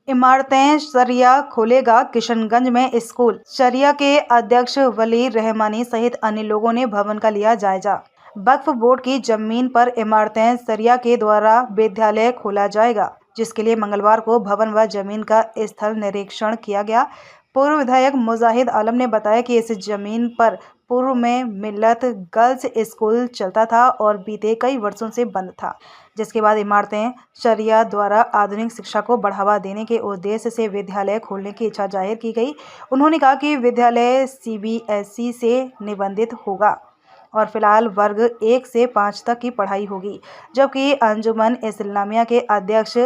इमारतें शरिया खोलेगा किशनगंज में स्कूल। शरिया के अध्यक्ष वली रहमानी सहित अन्य लोगों ने भवन का लिया जायजा। वक्फ बोर्ड की जमीन पर इमारतें शरिया के द्वारा विद्यालय खोला जाएगा, जिसके लिए मंगलवार को भवन व जमीन का स्थल निरीक्षण किया गया। पूर्व विधायक मुजाहिद आलम ने बताया कि इस जमीन पर पूर्व में मिल्लत गर्ल्स स्कूल चलता था और बीते कई वर्षों से बंद था, जिसके बाद इमारतें शरिया द्वारा आधुनिक शिक्षा को बढ़ावा देने के उद्देश्य से विद्यालय खोलने की इच्छा जाहिर की गई। उन्होंने कहा कि विद्यालय CBSE से निबंधित होगा और फिलहाल वर्ग 1 से 5 तक की पढ़ाई होगी, जबकि अंजुमन इस्लामिया के अध्यक्ष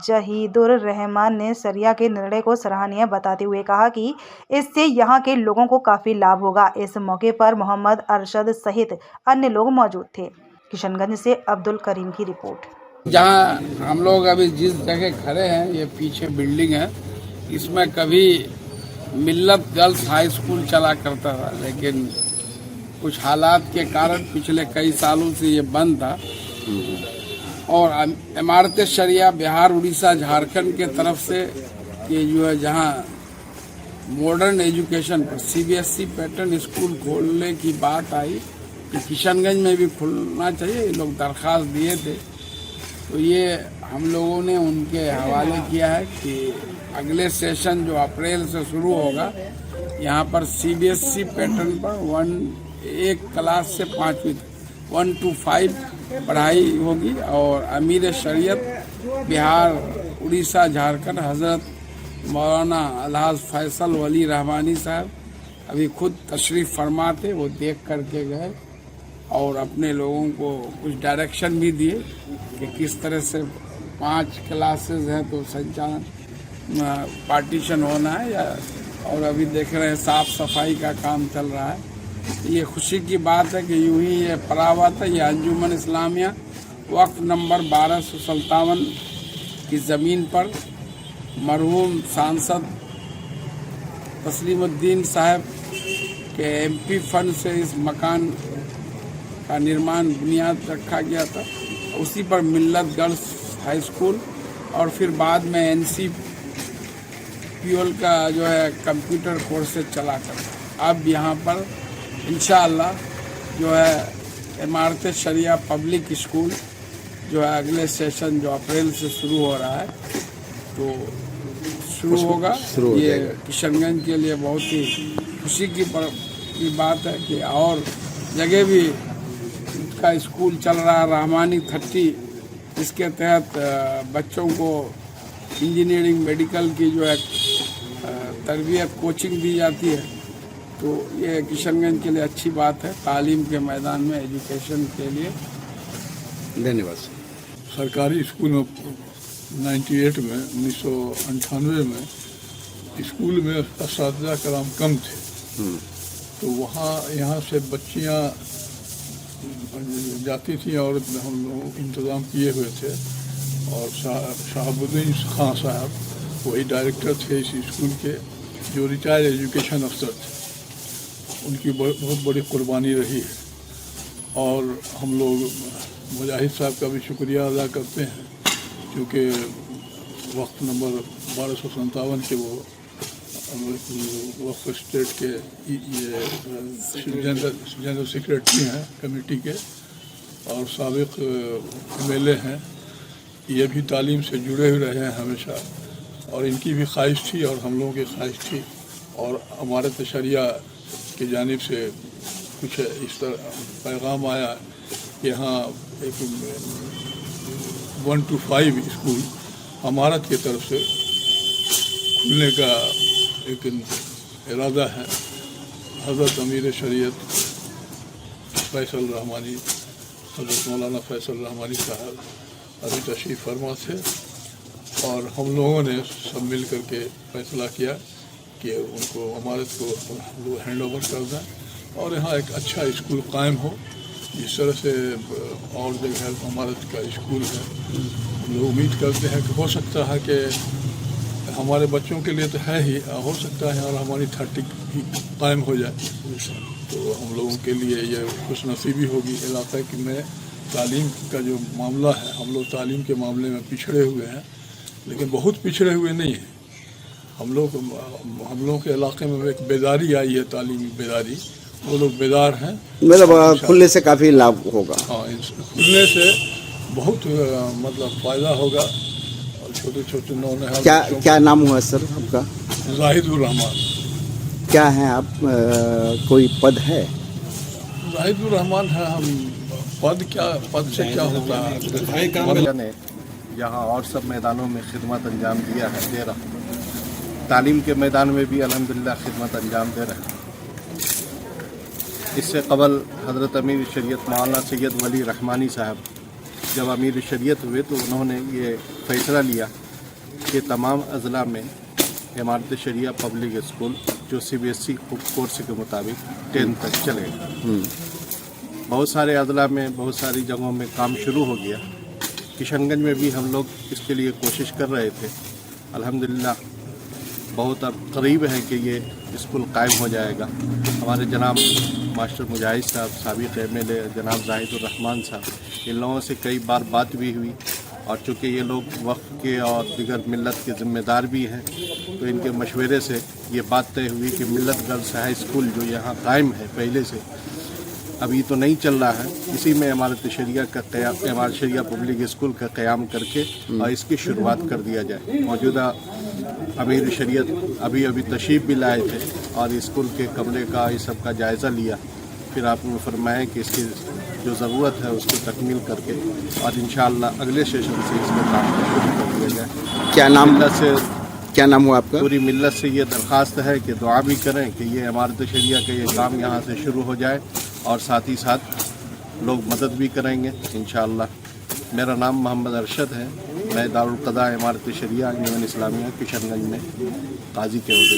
जहीदुर रहमान ने शरिया के निर्णय को सराहनीय बताते हुए कहा कि इससे यहाँ के लोगों को काफ़ी लाभ होगा। इस मौके पर मोहम्मद अरशद सहित अन्य लोग मौजूद थे। किशनगंज से अब्दुल करीम की रिपोर्ट। जहाँ हम लोग अभी जिस जगह खड़े हैं, ये पीछे बिल्डिंग है, इसमें कभी मिल्लत गर्ल्स हाई स्कूल चला करता था, लेकिन कुछ हालात के कारण पिछले कई सालों से ये बंद था। और इमारत शरिया बिहार, उड़ीसा, झारखंड के तरफ से ये जो है जहाँ मॉडर्न एजुकेशन पर CBSE पैटर्न स्कूल खोलने की बात आई कि किशनगंज में भी खुलना चाहिए, ये लोग दरख्वास्त दिए थे। तो ये हम लोगों ने उनके हवाले किया है कि अगले सेशन जो अप्रैल से शुरू होगा, यहाँ पर CBSE पैटर्न पर एक क्लास से 5वीं 1 to 5 पढ़ाई होगी। और अमीर शरीयत बिहार, उड़ीसा, झारखंड हज़रत मौलाना अलहाज फैसल वली रहमानी साहब अभी खुद तशरीफ़ फरमा थे, वो देख करके गए और अपने लोगों को कुछ डायरेक्शन भी दिए कि किस तरह से 5 क्लासेस हैं तो संचालन पार्टीशन होना है या। और अभी देख रहे हैं साफ सफाई का काम चल रहा है। ये खुशी की बात है कि यूं ही ये पड़ा हुआ था। ये अंजुमन इस्लामिया वक्फ नंबर 1257 की ज़मीन पर मरहूम सांसद तस्लीमुद्दीन साहब के MP फंड से इस मकान का निर्माण बुनियाद रखा गया था। उसी पर मिल्लत गर्ल्स हाई स्कूल और फिर बाद में NC प्यूल का जो है कंप्यूटर कोर्सेज चला कर अब यहाँ पर इंशाअल्लाह जो है इमारत शरिया पब्लिक स्कूल जो है अगले सेशन जो अप्रैल से शुरू हो रहा है तो शुरू होगा। ये किशनगंज के लिए बहुत ही खुशी की बात है कि और जगह भी का स्कूल चल रहा है। रहमानी 30 इसके तहत बच्चों को इंजीनियरिंग, मेडिकल की जो है तरबियत कोचिंग दी जाती है। तो ये किशनगंज के लिए अच्छी बात है, तालीम के मैदान में एजुकेशन के लिए। धन्यवाद। सरकारी स्कूल में 98 में 1998 में स्कूल में असातिज़ा कराम कम थे, तो वहाँ यहाँ से बच्चियाँ जाती थी और हम लोग इंतज़ाम किए हुए थे। और शहाबुद्दीन खां साहब वही डायरेक्टर थे इस स्कूल के, जो रिटायर्ड एजुकेशन अफसर थे। उनकी बहुत बड़ी कुर्बानी रही है और हम लोग मुजाहिद साहब का भी शुक्रिया अदा करते हैं, क्योंकि वक्त नंबर 1257 के वो वक्फ स्टेट के ये जनरल सेक्रेटरी हैं कमेटी के और साबिक MLA हैं। ये भी तालीम से जुड़े हुए रहे हैं हमेशा और इनकी भी ख्वाहिश थी और हम लोगों की ख्वाहिश थी। और इमारत शरिया की जानिब से कुछ इस तरह पैगाम आया कि यहाँ एक 1 to 5 स्कूल इमारत की तरफ से खुलने का एक इरादा है। हज़रत अमीर शरीयत फैसल रहमानी, हज़रत मौलाना फैसल रहमानी साहब अभी तशरीफ़ फरमा थे और हम लोगों ने सब मिल करके फैसला किया कि उनको इमारत को हैंड ओवर कर दें और यहाँ एक अच्छा स्कूल कायम हो। जिस तरह से और जगह इमारत का स्कूल है, हम लोग उम्मीद करते हैं कि हो सकता है कि हमारे बच्चों के लिए तो है ही, हो सकता है और हमारी 30 भी कायम हो जाए तो हम लोगों के लिए ये खुशनसीबी होगी। इलाक़े की में तालीम का जो मामला है, हम लोग तालीम के मामले में पिछड़े हुए हैं, लेकिन बहुत पिछड़े हुए नहीं हैं। हम लोग के इलाके में एक बेदारी आई है, तालीमी बेदारी, वो लोग बेदार हैं। मतलब खुलने से काफ़ी लाभ होगा। हाँ, इस खुलने से बहुत मतलब फ़ायदा होगा। और छोटे छोटे नौनिहाल क्या नाम हुआ सर आपका? जाहिदुर रहमान। क्या है आप? कोई पद है? जाहिदुर रहमान है हम। पद से क्या होता है? ने यहाँ और सब मैदानों में खिदमत अंजाम दिया है, दे रहा। तालीम के मैदान में भी अल्हम्दुलिल्लाह खिदमत अंजाम दे रहे हैं। इससे कबल हज़रत अमीर शरीयत मौलाना सैयद वली रहमानी साहब जब अमीर शरीयत हुए तो उन्होंने ये फ़ैसला लिया कि तमाम अज़ला में इमारत शरिया पब्लिक स्कूल जो CBSE कोर्स के मुताबिक 10 तक चलेगा। बहुत सारे अज़ला में बहुत सारी जगहों में काम शुरू हो गया। किशनगंज में भी हम लोग इसके लिए कोशिश कर रहे थे। अल्हम्दुलिल्लाह बहुत अब करीब है कि ये स्कूल कायम हो जाएगा। हमारे जनाब मास्टर मुजाहिद साहब, साबिक़ MLA जनाब जाहिदुर रहमान साहब, इन लोगों से कई बार बात भी हुई और चूँकि ये लोग वक़्फ़ के और दिगर मिलत के ज़िम्मेदार भी हैं तो इनके मशवरे से ये बात तय हुई कि मिलत गर्ल्स हाई स्कूल जो यहाँ कायम है पहले से, अभी तो नहीं चल रहा है, इसी में इमारत शरिया पब्लिक स्कूल का क़याम करके और इसकी शुरुआत कर दिया जाए। मौजूदा अमीर शरीयत अभी तशरीफ़ भी लाए थे और स्कूल के कमरे का इस सब का जायज़ा लिया। फिर आपने फरमाया कि इसकी जो ज़रूरत है उसको तकमील करके और इंशाअल्लाह अगले सेशन से इसका काम शुरू कर दिया जाए। क्या नाम हुआ आपका? पूरी मिल्लत से ये दरख्वास्त है कि दुआ भी करें कि ये इमारत शरिया का ये काम यहाँ से शुरू हो जाए और साथ ही साथ लोग मदद भी करेंगे इंशाअल्लाह। मेरा नाम मोहम्मद अरशद है। मैं दारुल क़ज़ा इमारत शरिया यूनियन इस्लामिया किशनगंज में काजी के ओहदे